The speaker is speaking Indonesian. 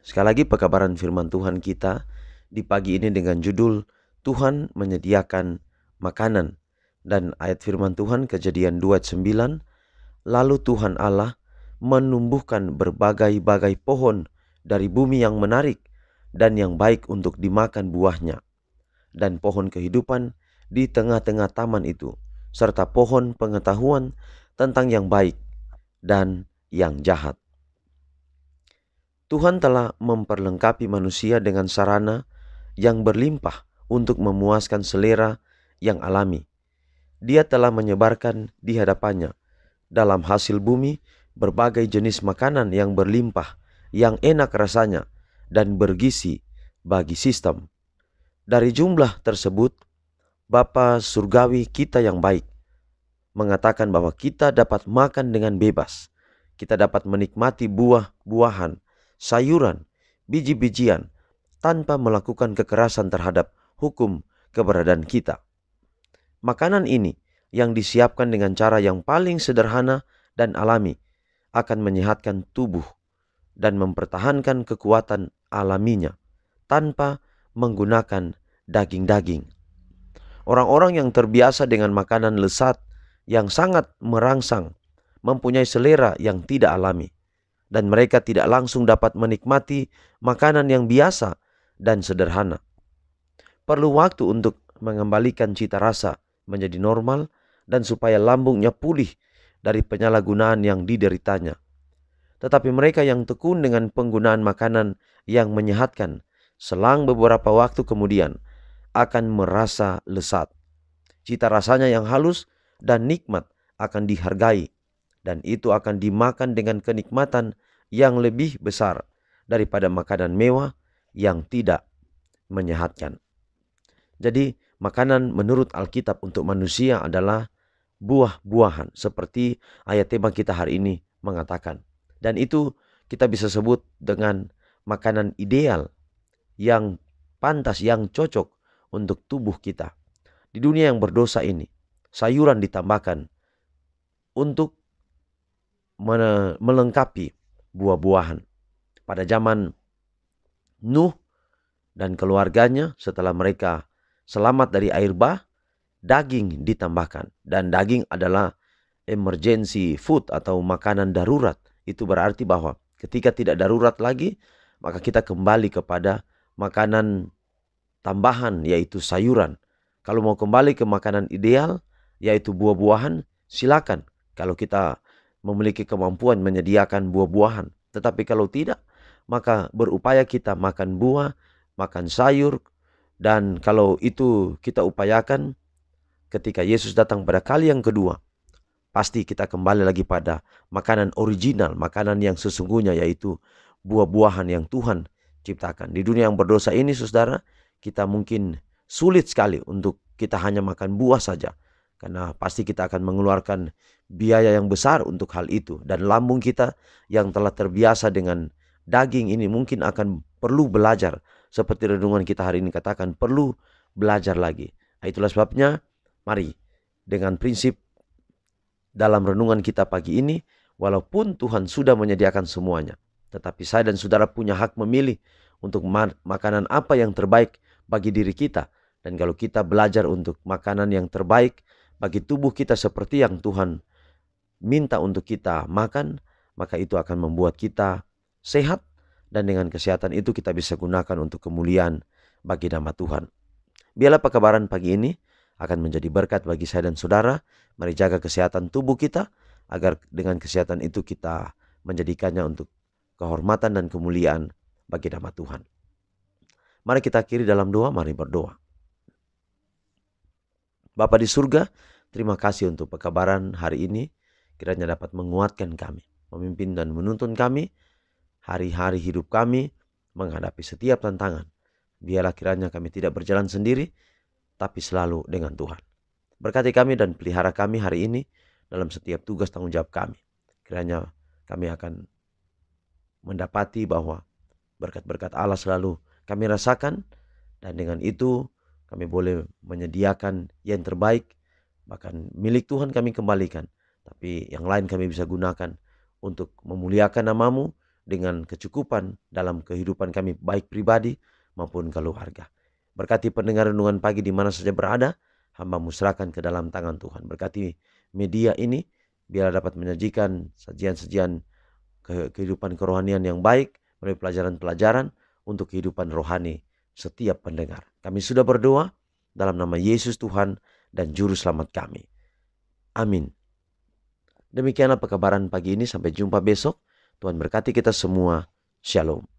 Sekali lagi pekabaran firman Tuhan kita di pagi ini dengan judul Tuhan menyediakan makanan. Dan ayat firman Tuhan Kejadian 2 ayat 9, lalu Tuhan Allah menumbuhkan berbagai-bagai pohon dari bumi yang menarik dan yang baik untuk dimakan buahnya, dan pohon kehidupan di tengah-tengah taman itu, serta pohon pengetahuan tentang yang baik dan yang jahat. Tuhan telah memperlengkapi manusia dengan sarana yang berlimpah untuk memuaskan selera yang alami. Dia telah menyebarkan di hadapannya dalam hasil bumi berbagai jenis makanan yang berlimpah, yang enak rasanya, dan bergizi bagi sistem. Dari jumlah tersebut, Bapa Surgawi kita yang baik mengatakan bahwa kita dapat makan dengan bebas. Kita dapat menikmati buah-buahan, sayuran, biji-bijian, tanpa melakukan kekerasan terhadap hukum keberadaan kita. Makanan ini yang disiapkan dengan cara yang paling sederhana dan alami akan menyehatkan tubuh dan mempertahankan kekuatan alaminya tanpa menggunakan daging-daging. Orang-orang yang terbiasa dengan makanan lezat yang sangat merangsang mempunyai selera yang tidak alami, dan mereka tidak langsung dapat menikmati makanan yang biasa dan sederhana. Perlu waktu untuk mengembalikan cita rasa menjadi normal dan supaya lambungnya pulih dari penyalahgunaan yang dideritanya. Tetapi mereka yang tekun dengan penggunaan makanan yang menyehatkan, selang beberapa waktu kemudian akan merasa lezat. Cita rasanya yang halus dan nikmat akan dihargai, dan itu akan dimakan dengan kenikmatan yang lebih besar daripada makanan mewah yang tidak menyehatkan. Jadi makanan menurut Alkitab untuk manusia adalah buah-buahan, seperti ayat tema kita hari ini mengatakan. Dan itu kita bisa sebut dengan makanan ideal yang pantas, yang cocok untuk tubuh kita. Di dunia yang berdosa ini, sayuran ditambahkan untuk melengkapi buah-buahan. Pada zaman Nuh dan keluarganya, setelah mereka selamat dari air bah, daging ditambahkan. Dan daging adalah emergency food atau makanan darurat. Itu berarti bahwa ketika tidak darurat lagi, maka kita kembali kepada makanan tambahan, yaitu sayuran. Kalau mau kembali ke makanan ideal, yaitu buah-buahan, silakan. Kalau kita memiliki kemampuan menyediakan buah-buahan. Tetapi kalau tidak, maka berupaya kita makan buah, makan sayur. Dan kalau itu kita upayakan, ketika Yesus datang pada kali yang kedua, pasti kita kembali lagi pada makanan original, makanan yang sesungguhnya, yaitu buah-buahan yang Tuhan ciptakan. Di dunia yang berdosa ini, saudara, kita mungkin sulit sekali untuk kita hanya makan buah saja. Karena pasti kita akan mengeluarkan biaya yang besar untuk hal itu. Dan lambung kita yang telah terbiasa dengan daging ini mungkin akan perlu belajar. Seperti renungan kita hari ini katakan, perlu belajar lagi. Nah, itulah sebabnya, mari dengan prinsip dalam renungan kita pagi ini, walaupun Tuhan sudah menyediakan semuanya, tetapi saya dan saudara punya hak memilih untuk makanan apa yang terbaik bagi diri kita. Dan kalau kita belajar untuk makanan yang terbaik bagi tubuh kita seperti yang Tuhan minta untuk kita makan, maka itu akan membuat kita sehat, dan dengan kesehatan itu kita bisa gunakan untuk kemuliaan bagi nama Tuhan. Biarlah pekabaran pagi ini akan menjadi berkat bagi saya dan saudara. Mari jaga kesehatan tubuh kita, agar dengan kesehatan itu kita menjadikannya untuk kehormatan dan kemuliaan bagi nama Tuhan. Mari kita akhiri dalam doa, mari berdoa. Bapa di surga, terima kasih untuk pekabaran hari ini. Kiranya dapat menguatkan kami, memimpin dan menuntun kami hari-hari hidup kami menghadapi setiap tantangan. Biarlah kiranya kami tidak berjalan sendiri, tapi selalu dengan Tuhan. Berkati kami dan pelihara kami hari ini dalam setiap tugas tanggung jawab kami. Kiranya kami akan mendapati bahwa berkat-berkat Allah selalu kami rasakan, dan dengan itu kami boleh menyediakan yang terbaik. Bahkan milik Tuhan kami kembalikan, tapi yang lain kami bisa gunakan untuk memuliakan nama-Mu dengan kecukupan dalam kehidupan kami baik pribadi maupun keluarga. Berkati pendengar renungan pagi di mana saja berada, hamba serahkan ke dalam tangan Tuhan. Berkati media ini biar dapat menyajikan sajian-sajian kehidupan kerohanian yang baik melalui pelajaran-pelajaran untuk kehidupan rohani setiap pendengar. Kami sudah berdoa dalam nama Yesus Tuhan dan Juru Selamat kami. Amin. Demikianlah pekabaran pagi ini. Sampai jumpa besok. Tuhan berkati kita semua. Shalom.